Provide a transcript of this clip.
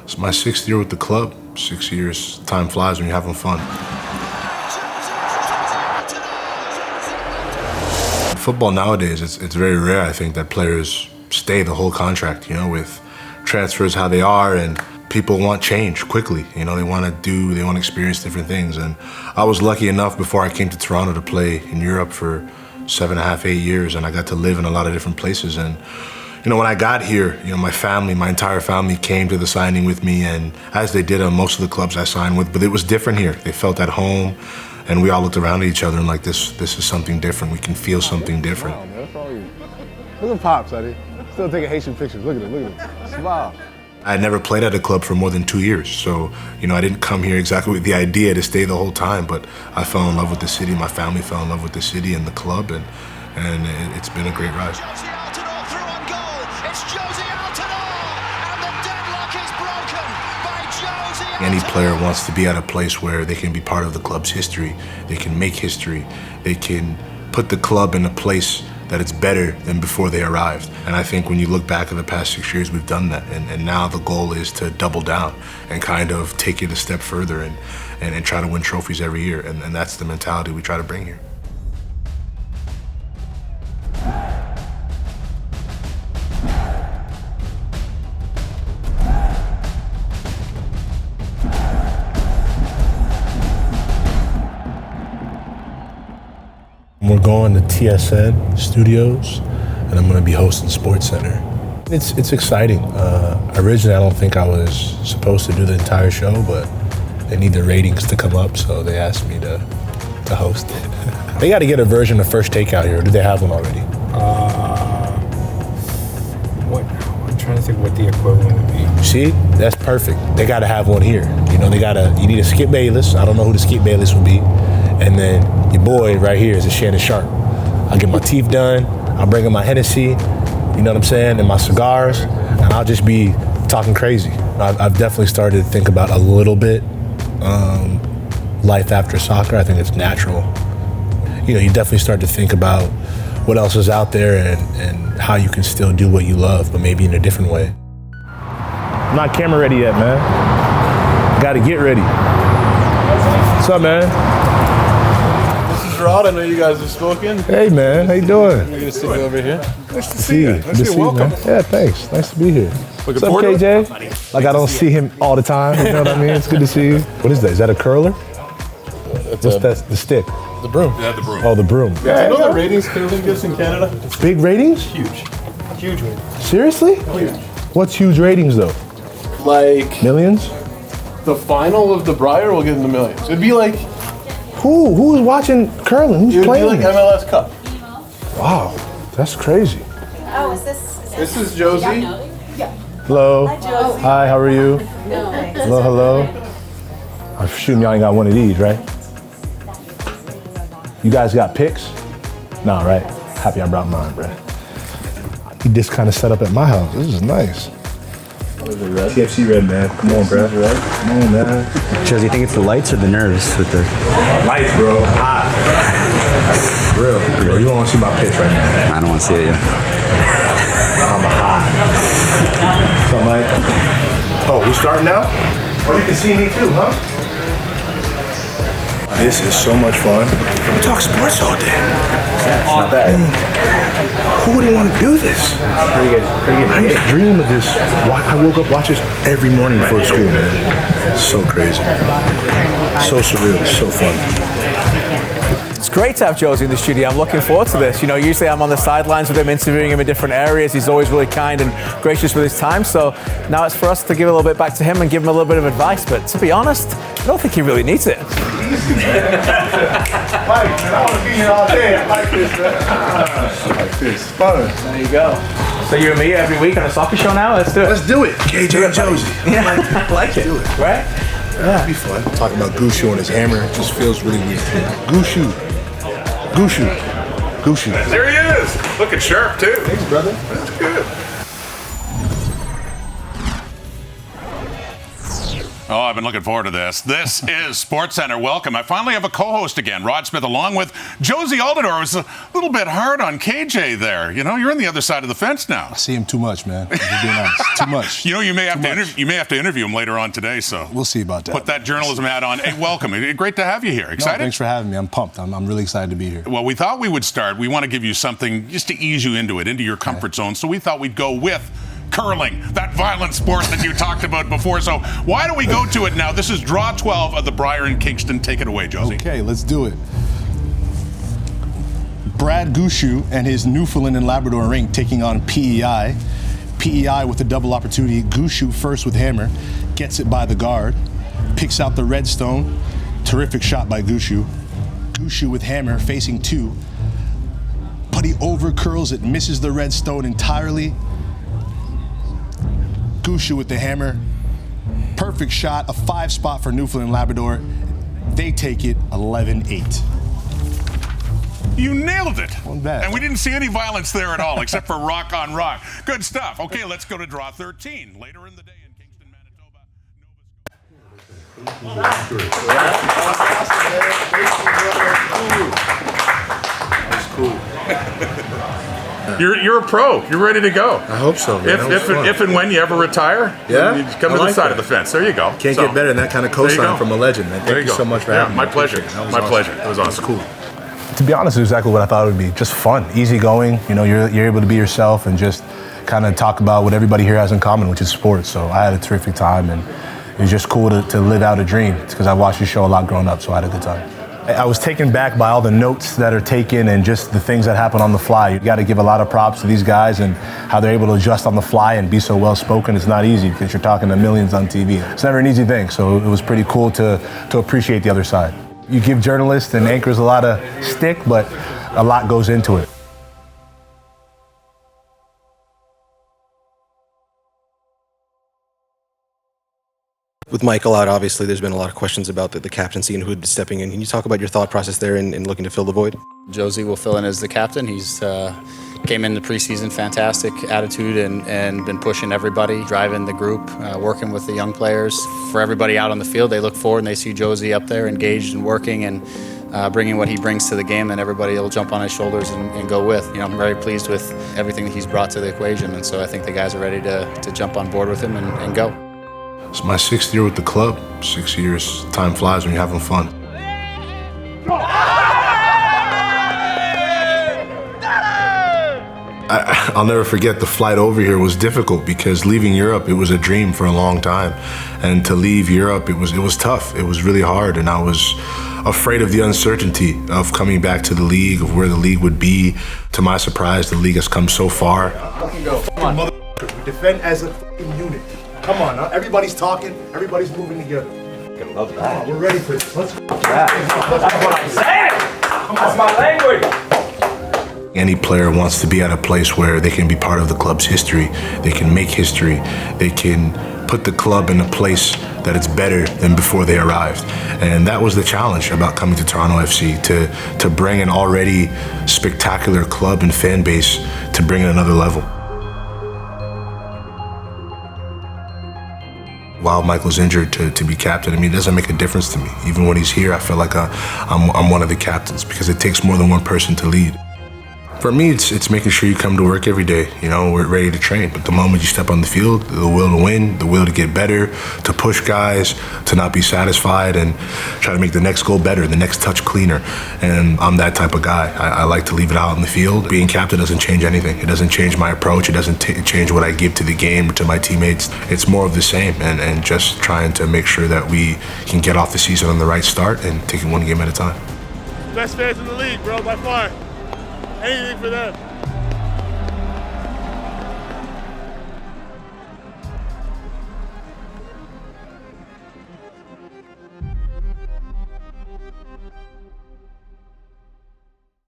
It's my 6th year with the club. 6 years, time flies when you're having fun. Football nowadays, it's very rare, I think, that players stay the whole contract, with transfers how they are, and people want change quickly. They want to experience different things. And I was lucky enough before I came to Toronto to play in Europe for 7.5, 8 years, and I got to live in a lot of different places. And when I got here, my entire family came to the signing with me, and as they did on most of the clubs I signed with, but it was different here. They felt at home, and we all looked around at each other and like, this is something different. We can feel something different. Wow, man, that's all you. Look at Pops, Eddie. Still taking Haitian pictures. Look at him. Smile. I had never played at a club for more than 2 years, so I didn't come here exactly with the idea to stay the whole time, but I fell in love with the city. My family fell in love with the city and the club, and it's been a great ride. Jozy Altidore through on goal. It's Jozy Altidore, and the deadlock is broken by Jozy Altidore. Any player wants to be at a place where they can be part of the club's history. They can make history. They can put the club in a place that it's better than before they arrived. And I think when you look back at the past 6 years, we've done that. And now the goal is to double down and kind of take it a step further and try to win trophies every year. And that's the mentality we try to bring here. We're going to TSN Studios, and I'm going to be hosting SportsCentre. It's exciting. Originally, I don't think I was supposed to do the entire show, but they need the ratings to come up, so they asked me to host it. They got to get a version of First Takeout here. Or do they have one already? I'm trying to think what the equivalent would be. See, that's perfect. They got to have one here. You need a Skip Bayless. I don't know who the Skip Bayless will be. And then your boy right here is a Shannon Sharp. I'll get my teeth done, I'll bring in my Hennessy, you know what I'm saying, and my cigars, and I'll just be talking crazy. I've definitely started to think about a little bit life after soccer. I think it's natural. You definitely start to think about what else is out there and how you can still do what you love, but maybe in a different way. I'm not camera ready yet, man. Gotta get ready. What's up, man? Rod, I know you guys have spoken. Hey, man, how you doing? You're gonna sit over here. Nice to see you. Nice to see you. Welcome. Man. Yeah, thanks. Nice to be here. What's up, forward to KJ? Like I don't see him all the time. You know what I mean? It's good to see you. What is that? Is that a curler? What's that? The stick? The broom. Yeah, the broom. Oh, the broom. Yeah, you know the ratings Curling gets in Canada? Big ratings? Huge. Huge ratings. Seriously? Huge. What's huge ratings though? Like Millions? the final of the Brier will get in the millions. It'd be like Who's watching curling? Who's playing? It'd be like MLS Cup. Wow, that's crazy. Oh, is this? This is Jozy. Yeah. Hello. Hi, Jozy. Hi, how are you? No. Hello. I'm assuming y'all ain't got one of these, right? You guys got picks? No, right? Happy I brought mine, bro. He just kind of set up at my house. This is nice. Red? TFC red, man. Come on, bro. Come on, man. Jozy, you think it's the lights or the nerves with the Lights, bro. Hot. Real. Bro, you don't want to see my pitch right now. I don't want to see it yet. I'm hot. What's up, Mike? Oh, we starting now? Oh, you can see me too, huh? This is so much fun. We talk sports all day. It's not bad. Who wouldn't want to do this? Pretty good. I used to dream of this. I woke up, watch this every morning before school, man. It's so crazy. So surreal, so fun. It's great to have Jozy in the studio. I'm looking forward to this. Usually I'm on the sidelines with him, interviewing him in different areas. He's always really kind and gracious with his time. So now it's for us to give a little bit back to him and give him a little bit of advice. But to be honest, I don't think he really needs it. Mike, I want to be here all day. I like this, man. I like this. Fun. There you go. So you and me every week on a soccer show now? Let's do it. Let's do it. KJ and Jozy. Yeah, I like it. Do it. Right? Yeah, it'd be fun. Talking about Gushu and his hammer just feels really weird. Gushu. There he is. Looking sharp, too. Thanks, brother. That's good. Oh, I've been looking forward to this. This is SportsCentre. Welcome. I finally have a co-host again, Rod Smith, along with Jozy Altidore. It was a little bit hard on KJ there. You know, you're on the other side of the fence now. I see him too much, man. You're being honest. Too much. You know, you may have to interview him later on today. So we'll see about that. Put that journalism hat on. Hey, welcome. Great to have you here. Excited? No, thanks for having me. I'm pumped. I'm really excited to be here. Well, we thought we would start. We want to give you something just to ease you into your comfort zone. So we thought we'd go with curling, that violent sport that you talked about before. So why don't we go to it now? This is draw 12 of the Brier in Kingston. Take it away, Jozy. Okay, let's do it. Brad Gushue and his Newfoundland and Labrador rink taking on PEI. PEI with a double opportunity. Gushue first with hammer, gets it by the guard, picks out the red stone. Terrific shot by Gushue. Gushue with hammer facing two, but he over curls it, misses the red stone entirely. Gushue with the hammer. Perfect shot, a 5 spot for Newfoundland and Labrador. They take it 11-8. You nailed it. Wasn't bad. And we didn't see any violence there at all, except for rock on rock. Good stuff. Okay, let's go to draw 13. Later in the day in Kingston, Manitoba. That's cool. You're a pro. You're ready to go. I hope so, man. If and when you ever retire, you come to the side of the fence. There you go. Can't get better than that kind of cosign from a legend, man. Thank you so much for having me. My pleasure. My pleasure. It was awesome. Cool. To be honest, it's exactly what I thought it would be. Just fun, easygoing. You know, you're able to be yourself and just kind of talk about what everybody here has in common, which is sports. So I had a terrific time, and it was just cool to live out a dream. It's because I watched the show a lot growing up, so I had a good time. I was taken back by all the notes that are taken and just the things that happen on the fly. You got to give a lot of props to these guys and how they're able to adjust on the fly and be so well spoken. It's not easy because you're talking to millions on TV. It's never an easy thing, so it was pretty cool to appreciate the other side. You give journalists and anchors a lot of stick, but a lot goes into it. With Michael out, obviously, there's been a lot of questions about the captaincy and who'd be stepping in. Can you talk about your thought process there in looking to fill the void? Jozy will fill in as the captain. He's came in the preseason, fantastic attitude and been pushing everybody, driving the group, working with the young players. For everybody out on the field, they look forward and they see Jozy up there engaged and working and bringing what he brings to the game, and everybody will jump on his shoulders and go with. You know, I'm very pleased with everything that he's brought to the equation, and so I think the guys are ready to jump on board with him and go. It's my 6th year with the club. 6 years, time flies when you're having fun. I'll never forget the flight over here was difficult because leaving Europe, it was a dream for a long time. And to leave Europe, it was tough. It was really hard, and I was afraid of the uncertainty of coming back to the league, of where the league would be. To my surprise, the league has come so far. Come on, we defend as a unit. Come on, now. Everybody's talking, everybody's moving together. I love that. We're ready for this. Let's go. That's what I'm saying. That's my language. Any player wants to be at a place where they can be part of the club's history. They can make history. They can put the club in a place that it's better than before they arrived. And that was the challenge about coming to Toronto FC, to bring an already spectacular club and fan base to bring it another level. While Michael's injured, to be captain, I mean, it doesn't make a difference to me. Even when he's here, I feel like I'm one of the captains because it takes more than one person to lead. For me, it's making sure you come to work every day. You know, we're ready to train. But the moment you step on the field, the will to win, the will to get better, to push guys, to not be satisfied and try to make the next goal better, the next touch cleaner. And I'm that type of guy. I like to leave it out in the field. Being captain doesn't change anything. It doesn't change my approach. It doesn't change what I give to the game or to my teammates. It's more of the same and just trying to make sure that we can get off the season on the right start and take it one game at a time. Best fans in the league, bro, by far. Anything for them.